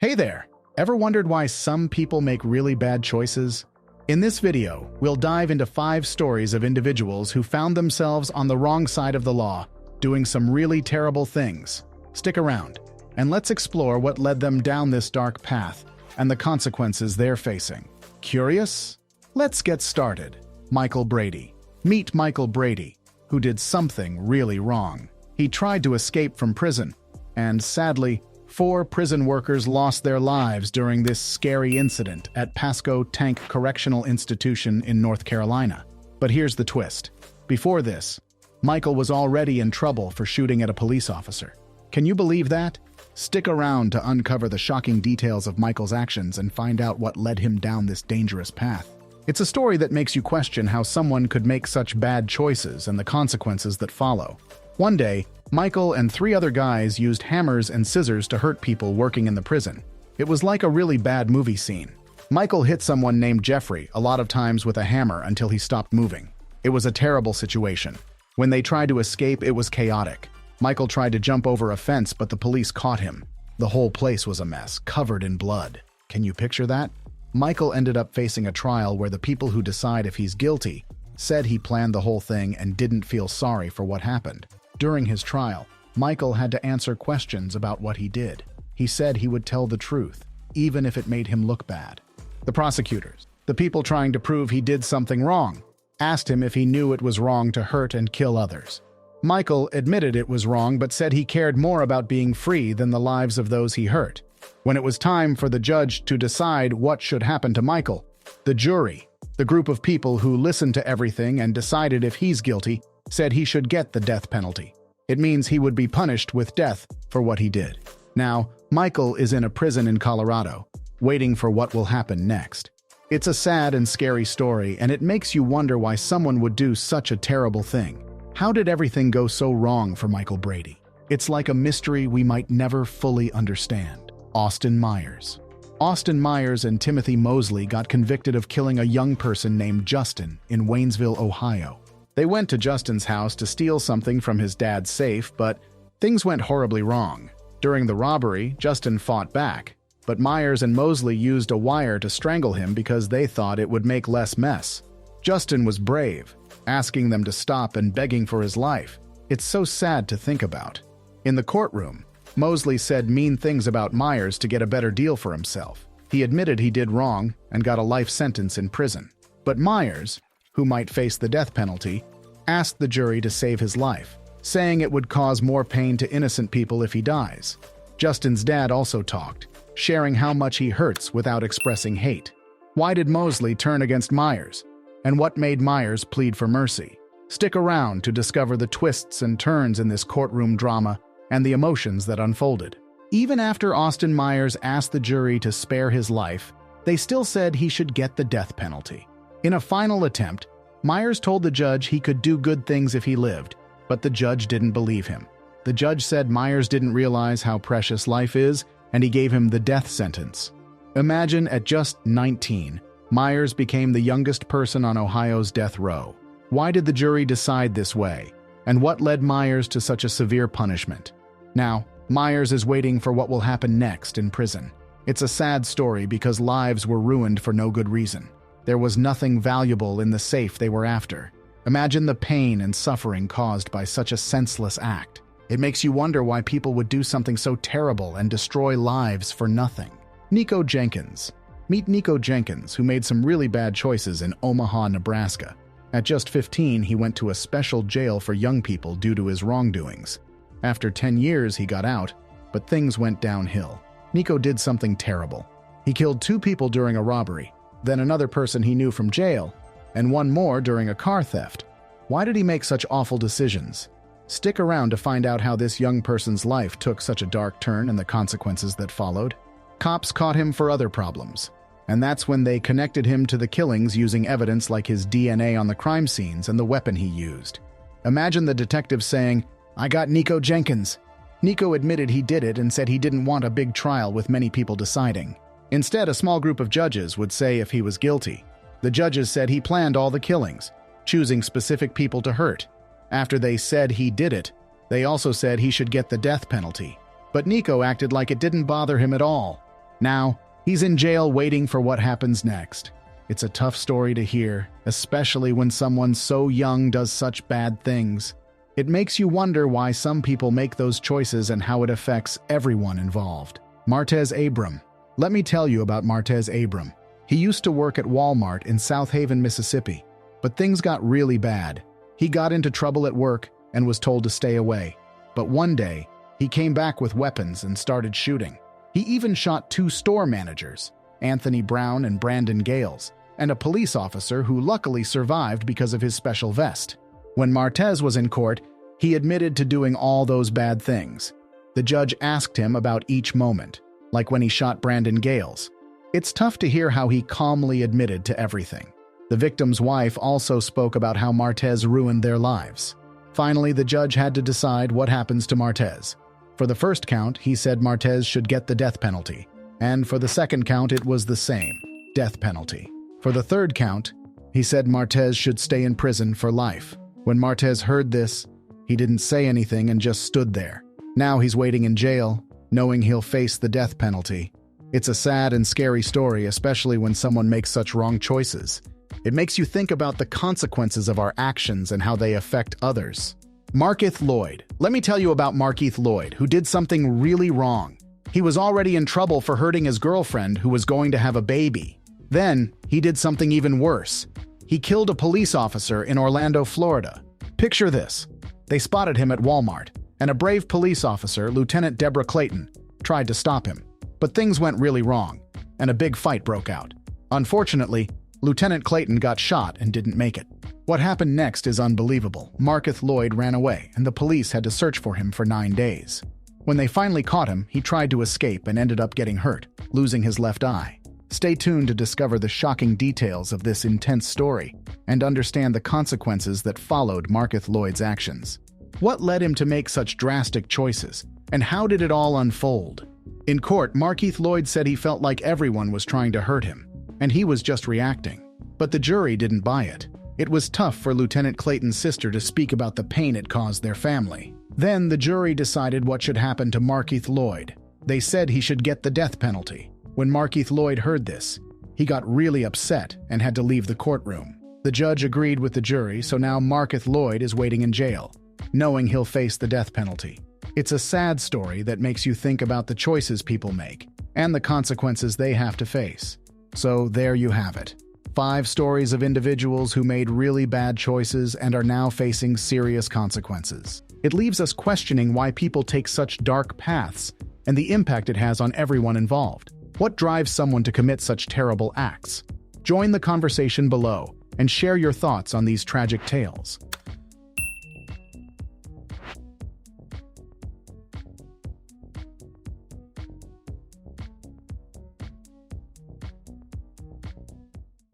Hey there! Ever wondered why some people make really bad choices? In this video, we'll dive into 5 stories of individuals who found themselves on the wrong side of the law, doing some really terrible things. Stick around, and let's explore what led them down this dark path and the consequences they're facing. Curious? Let's get started. Michael Brady. Meet Michael Brady, who did something really wrong. He tried to escape from prison, and sadly, 4 prison workers lost their lives during this scary incident at Pasco Tank Correctional Institution in North Carolina. But here's the twist. Before this, Michael was already in trouble for shooting at a police officer. Can you believe that? Stick around to uncover the shocking details of Michael's actions and find out what led him down this dangerous path. It's a story that makes you question how someone could make such bad choices and the consequences that follow. One day, Michael and 3 other guys used hammers and scissors to hurt people working in the prison. It was like a really bad movie scene. Michael hit someone named Jeffrey a lot of times with a hammer until he stopped moving. It was a terrible situation. When they tried to escape, it was chaotic. Michael tried to jump over a fence, but the police caught him. The whole place was a mess, covered in blood. Can you picture that? Michael ended up facing a trial where the people who decide if he's guilty said he planned the whole thing and didn't feel sorry for what happened. During his trial, Michael had to answer questions about what he did. He said he would tell the truth, even if it made him look bad. The prosecutors, the people trying to prove he did something wrong, asked him if he knew it was wrong to hurt and kill others. Michael admitted it was wrong but said he cared more about being free than the lives of those he hurt. When it was time for the judge to decide what should happen to Michael, the jury, the group of people who listened to everything and decided if he's guilty, said he should get the death penalty. It means he would be punished with death for what he did. Now, Michael is in a prison in Colorado, waiting for what will happen next. It's a sad and scary story, and it makes you wonder why someone would do such a terrible thing. How did everything go so wrong for Michael Brady? It's like a mystery we might never fully understand. Austin Myers. Austin Myers and Timothy Mosley got convicted of killing a young person named Justin in Waynesville, Ohio. They went to Justin's house to steal something from his dad's safe, but things went horribly wrong. During the robbery, Justin fought back, but Myers and Mosley used a wire to strangle him because they thought it would make less mess. Justin was brave, asking them to stop and begging for his life. It's so sad to think about. In the courtroom, Mosley said mean things about Myers to get a better deal for himself. He admitted he did wrong and got a life sentence in prison. But Myers, who might face the death penalty, asked the jury to save his life, saying it would cause more pain to innocent people if he dies. Justin's dad also talked, sharing how much he hurts without expressing hate. Why did Mosley turn against Myers? And what made Myers plead for mercy? Stick around to discover the twists and turns in this courtroom drama and the emotions that unfolded. Even after Austin Myers asked the jury to spare his life, they still said he should get the death penalty. In a final attempt, Myers told the judge he could do good things if he lived, but the judge didn't believe him. The judge said Myers didn't realize how precious life is, and he gave him the death sentence. Imagine at just 19, Myers became the youngest person on Ohio's death row. Why did the jury decide this way? And what led Myers to such a severe punishment? Now, Myers is waiting for what will happen next in prison. It's a sad story because lives were ruined for no good reason. There was nothing valuable in the safe they were after. Imagine the pain and suffering caused by such a senseless act. It makes you wonder why people would do something so terrible and destroy lives for nothing. Nico Jenkins. Meet Nico Jenkins, who made some really bad choices in Omaha, Nebraska. At just 15, he went to a special jail for young people due to his wrongdoings. After 10 years, he got out, but things went downhill. Nico did something terrible. He killed 2 people during a robbery, then another person he knew from jail, and one more during a car theft. Why did he make such awful decisions? Stick around to find out how this young person's life took such a dark turn and the consequences that followed. Cops caught him for other problems, and that's when they connected him to the killings using evidence like his DNA on the crime scenes and the weapon he used. Imagine the detective saying, "I got Nico Jenkins." Nico admitted he did it and said he didn't want a big trial with many people deciding. Instead, a small group of judges would say if he was guilty. The judges said he planned all the killings, choosing specific people to hurt. After they said he did it, they also said he should get the death penalty. But Nico acted like it didn't bother him at all. Now, he's in jail waiting for what happens next. It's a tough story to hear, especially when someone so young does such bad things. It makes you wonder why some people make those choices and how it affects everyone involved. Martez Abram. Let me tell you about Martez Abram. He used to work at Walmart in South Haven, Mississippi, but things got really bad. He got into trouble at work and was told to stay away. But one day, he came back with weapons and started shooting. He even shot 2 store managers, Anthony Brown and Brandon Gales, and a police officer who luckily survived because of his special vest. When Martez was in court, he admitted to doing all those bad things. The judge asked him about each moment, like when he shot Brandon Gales. It's tough to hear how he calmly admitted to everything. The victim's wife also spoke about how Martez ruined their lives. Finally, the judge had to decide what happens to Martez. For the first count, he said Martez should get the death penalty, and for the second count, it was the same, death penalty. For the third count, he said Martez should stay in prison for life. When Martez heard this, he didn't say anything and just stood there. Now he's waiting in jail, knowing he'll face the death penalty. It's a sad and scary story, especially when someone makes such wrong choices. It makes you think about the consequences of our actions and how they affect others. Markeith Lloyd. Let me tell you about Markeith Lloyd, who did something really wrong. He was already in trouble for hurting his girlfriend who was going to have a baby. Then, he did something even worse. He killed a police officer in Orlando, Florida. Picture this. They spotted him at Walmart, and a brave police officer, Lieutenant Deborah Clayton, tried to stop him. But things went really wrong, and a big fight broke out. Unfortunately, Lieutenant Clayton got shot and didn't make it. What happened next is unbelievable. Markeith Lloyd ran away, and the police had to search for him for 9 days. When they finally caught him, he tried to escape and ended up getting hurt, losing his left eye. Stay tuned to discover the shocking details of this intense story and understand the consequences that followed Markeith Lloyd's actions. What led him to make such drastic choices, and how did it all unfold? In court, Markeith Lloyd said he felt like everyone was trying to hurt him, and he was just reacting. But the jury didn't buy it. It was tough for Lieutenant Clayton's sister to speak about the pain it caused their family. Then the jury decided what should happen to Markeith Lloyd. They said he should get the death penalty. When Markeith Lloyd heard this, he got really upset and had to leave the courtroom. The judge agreed with the jury, so now Markeith Lloyd is waiting in jail, knowing he'll face the death penalty. It's a sad story that makes you think about the choices people make and the consequences they have to face. So there you have it. 5 stories of individuals who made really bad choices and are now facing serious consequences. It leaves us questioning why people take such dark paths and the impact it has on everyone involved. What drives someone to commit such terrible acts? Join the conversation below and share your thoughts on these tragic tales.